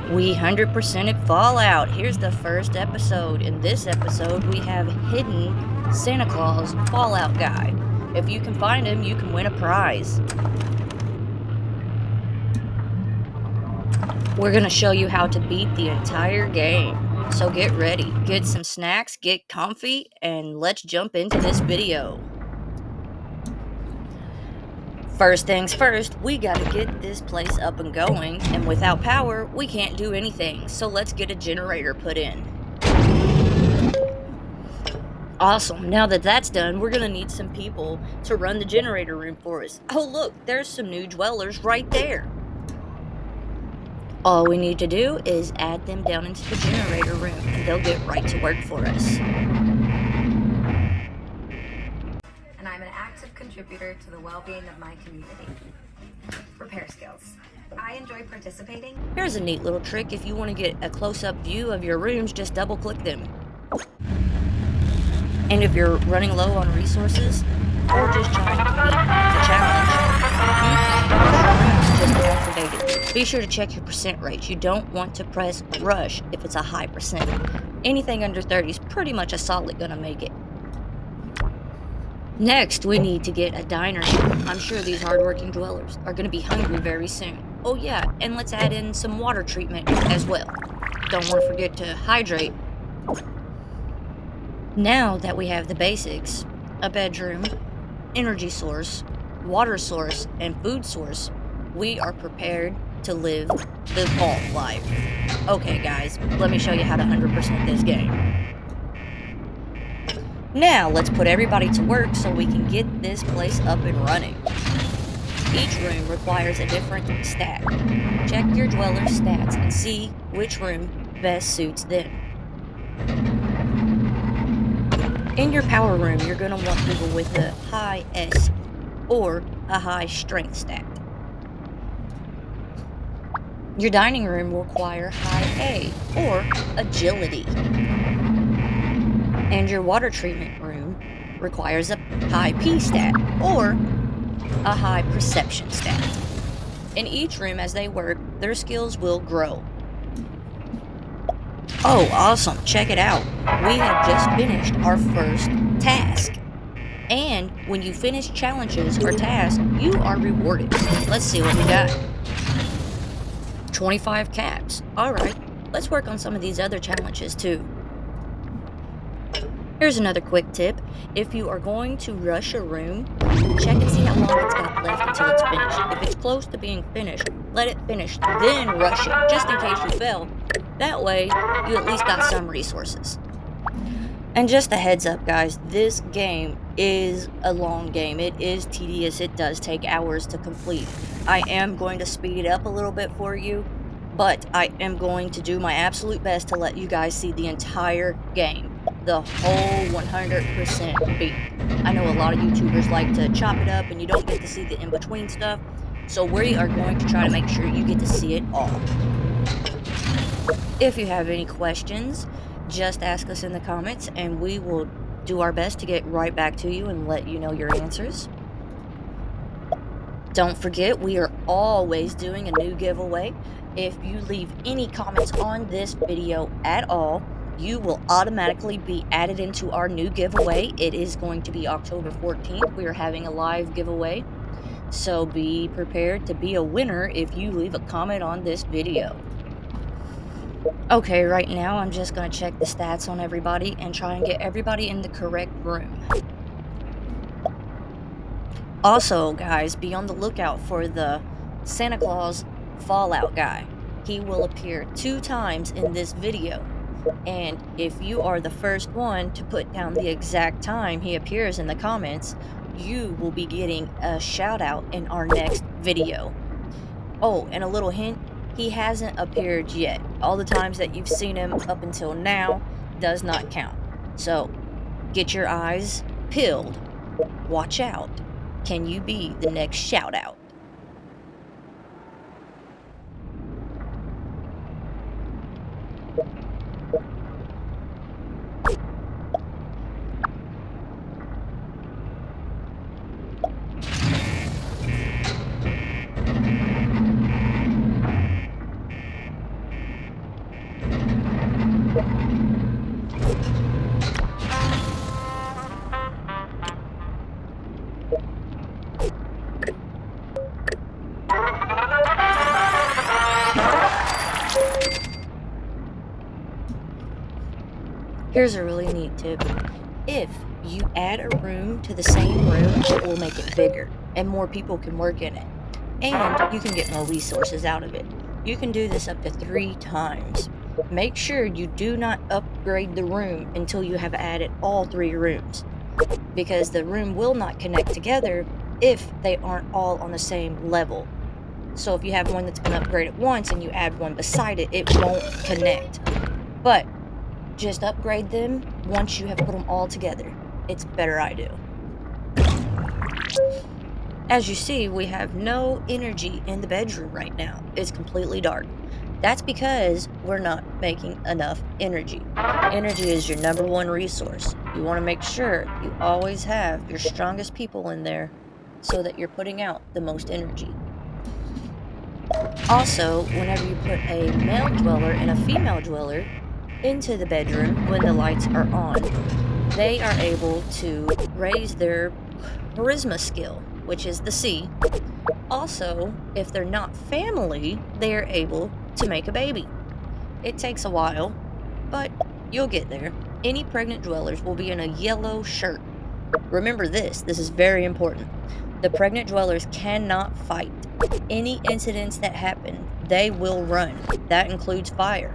We 100%ed Fallout. Here's the first episode. In this episode, we have hidden Santa Claus Fallout guy. If you can find him, you can win a prize. We're going to show you how to beat the entire game. So get ready, get some snacks, get comfy, and let's jump into this video. First things first, we gotta get this place up and going, and without power, we can't do anything, so let's get a generator put in. Awesome, now that that's done, we're gonna need some people to run the generator room for us. Oh look, there's some new dwellers right there. All we need to do is add them down into the generator room, and they'll get right to work for us. And I'm an active contributor to the well-being of my community. Repair skills. I enjoy participating. Here's a neat little trick. If you want to get a close-up view of your rooms, just double-click them. And if you're running low on resources, or just trying to beat the challenge, you can just activate it. Be sure to check your percent rates. You don't want to press rush if it's a high percent. Anything under 30 is pretty much a solid gonna make it. Next, we need to get a diner. I'm sure these hardworking dwellers are going to be hungry very soon. Oh yeah, and let's add in some water treatment as well. Don't want to forget to hydrate. Now that we have the basics, a bedroom, energy source, water source, and food source, we are prepared to live the vault life. Okay guys, let me show you how to 100% this game. Now, let's put everybody to work so we can get this place up and running. Each room requires a different stat. Check your dweller's stats and see which room best suits them. In your power room, you're going to want people with a high S or a high strength stat. Your dining room will require high A or agility. And your water treatment room requires a high P stat or a high perception stat. In each room, as they work, their skills will grow. Oh, awesome. Check it out. We have just finished our first task. And when you finish challenges or tasks, you are rewarded. Let's see what we got. 25 caps. All right, let's work on some of these other challenges too. Here's another quick tip. If you are going to rush a room, check and see how long it's got left until it's finished. If it's close to being finished, let it finish, then rush it, just in case you fail. That way, you at least got some resources. And just a heads up, guys, this game is a long game. It is tedious. It does take hours to complete. I am going to speed it up a little bit for you, but I am going to do my absolute best to let you guys see the entire game. The whole 100% beat. I know a lot of YouTubers like to chop it up and you don't get to see the in-between stuff, so we are going to try to make sure you get to see it all. If you have any questions, just ask us in the comments and we will do our best to get right back to you and let you know your answers. Don't forget, we are always doing a new giveaway. If you leave any comments on this video at all, you will automatically be added into our new giveaway. It is going to be October 14th. We are having a live giveaway. So be prepared to be a winner if you leave a comment on this video. Okay, right now I'm just going to check the stats on everybody and try and get everybody in the correct room. Also, guys, be on the lookout for the Santa Claus Fallout guy. He will appear 2 times in this video. And if you are the first one to put down the exact time he appears in the comments, you will be getting a shout out in our next video. Oh, and a little hint, he hasn't appeared yet. All the times that you've seen him up until now does not count. So get your eyes peeled. Watch out. Can you be the next shout out? Here's a really neat tip. If you add a room to the same room, it will make it bigger and more people can work in it. And you can get more resources out of it. You can do this up to 3 times. Make sure you do not upgrade the room until you have added all 3 rooms, because the room will not connect together if they aren't all on the same level. So if you have one that's been upgraded once and you add one beside it, it won't connect. But just upgrade them once you have put them all together. It's a better idea. As you see, we have no energy in the bedroom right now. It's completely dark. That's because we're not making enough energy. Energy is your number one resource. You want to make sure you always have your strongest people in there so that you're putting out the most energy. Also, whenever you put a male dweller and a female dweller into the bedroom when the lights are on, they are able to raise their charisma skill, which is the C. Also, if they're not family, they are able to make a baby. It takes a while, but you'll get there. Any pregnant dwellers will be in a yellow shirt. Remember this is very important. The pregnant dwellers cannot fight. Any incidents that happen, they will run. That includes fire.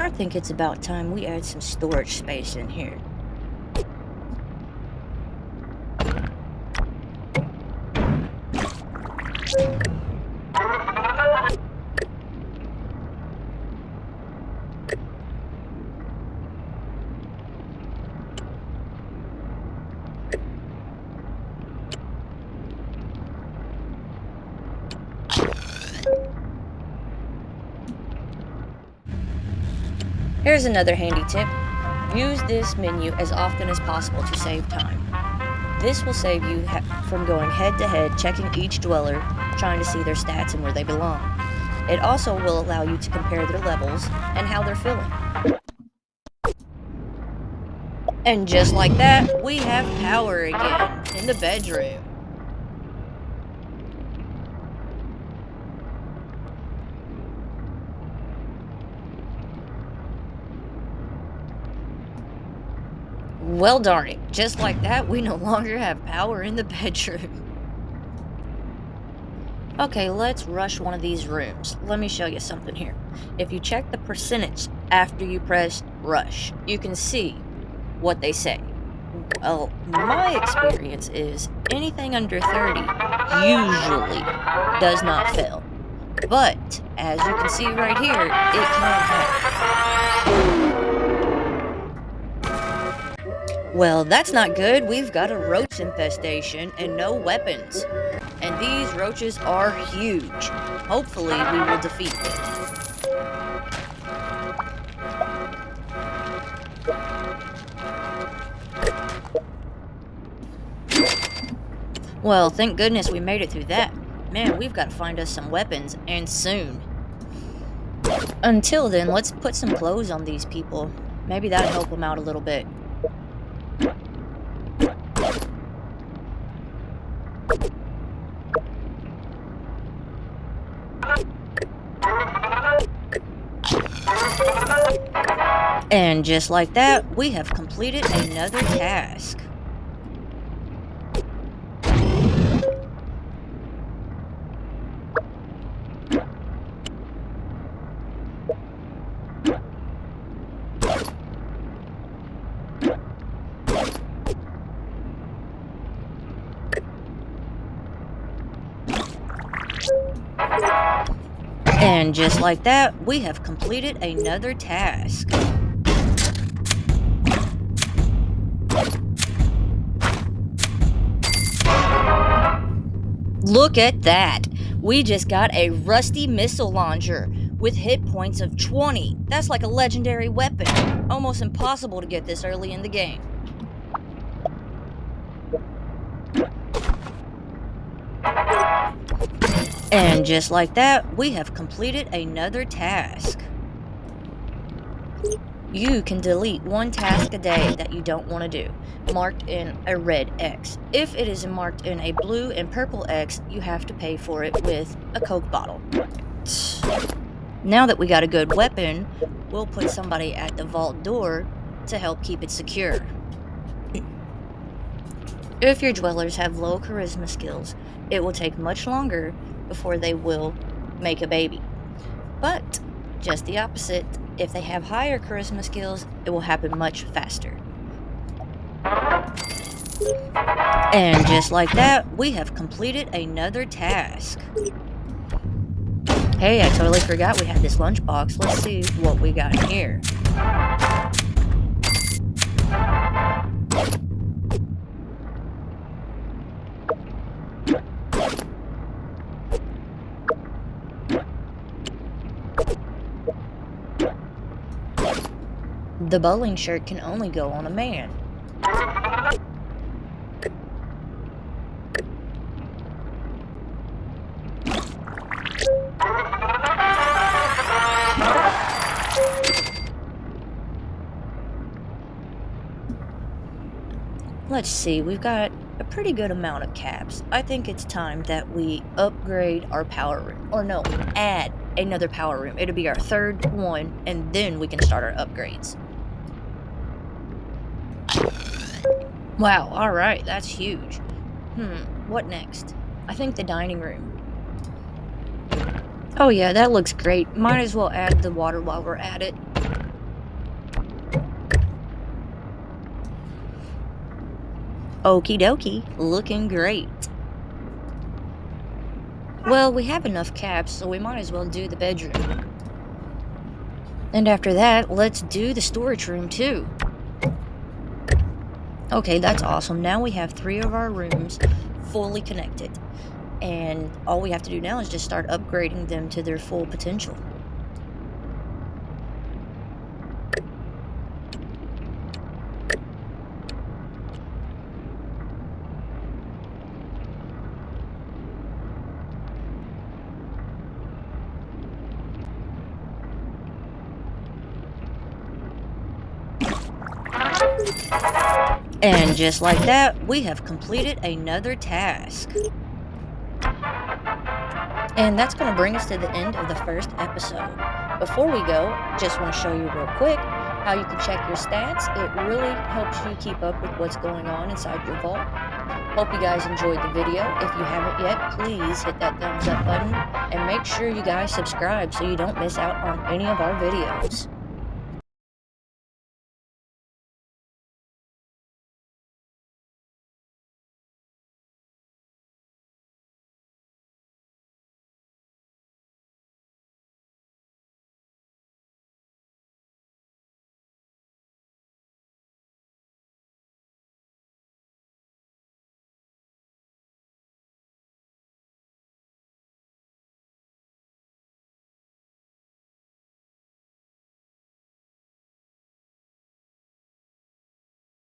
I think it's about time we add some storage space in here. Here's another handy tip. Use this menu as often as possible to save time. This will save you from going head to head, checking each dweller, trying to see their stats and where they belong. It also will allow you to compare their levels and how they're feeling. And just like that, we have power again in the bedroom. Well, darn it. Just like that, we no longer have power in the bedroom. Okay, let's rush one of these rooms. Let me show you something here. If you check the percentage after you press rush, you can see what they say. Well, my experience is anything under 30 usually does not fail. But, as you can see right here, it can happen. Well, that's not good. We've got a roach infestation and no weapons. And these roaches are huge. Hopefully, we will defeat them. Well, thank goodness we made it through that. Man, we've got to find us some weapons, and soon. Until then, let's put some clothes on these people. Maybe that'll help them out a little bit. And just like that, we have completed another task. And just like that, we have completed another task. Look at that! We just got a rusty missile launcher with hit points of 20. That's like a legendary weapon. Almost impossible to get this early in the game. And just like that, we have completed another task. You can delete one task a day that you don't want to do, marked in a red X. If it is marked in a blue and purple X, you have to pay for it with a Coke bottle. Now that we got a good weapon, we'll put somebody at the vault door to help keep it secure. If your dwellers have low charisma skills, it will take much longer before they will make a baby. But just the opposite, if they have higher charisma skills, it will happen much faster. And just like that, we have completed another task. Hey, I totally forgot we had this lunchbox. Let's see what we got in here. The bowling shirt can only go on a man. Let's see, we've got a pretty good amount of caps. I think it's time that we upgrade our power room. Or no, add another power room. It'll be our third one, and then we can start our upgrades. Wow, alright, that's huge. What next? I think the dining room. Oh yeah, that looks great. Might as well add the water while we're at it. Okie dokie, looking great. Well, we have enough caps, so we might as well do the bedroom. And after that, let's do the storage room too. Okay, that's awesome. Now we have 3 of our rooms fully connected. And all we have to do now is just start upgrading them to their full potential. And just like that, we have completed another task. And that's going to bring us to the end of the first episode. Before we go, just want to show you real quick how you can check your stats. It really helps you keep up with what's going on inside your vault. Hope you guys enjoyed the video. If you haven't yet, please hit that thumbs up button and make sure you guys subscribe so you don't miss out on any of our videos.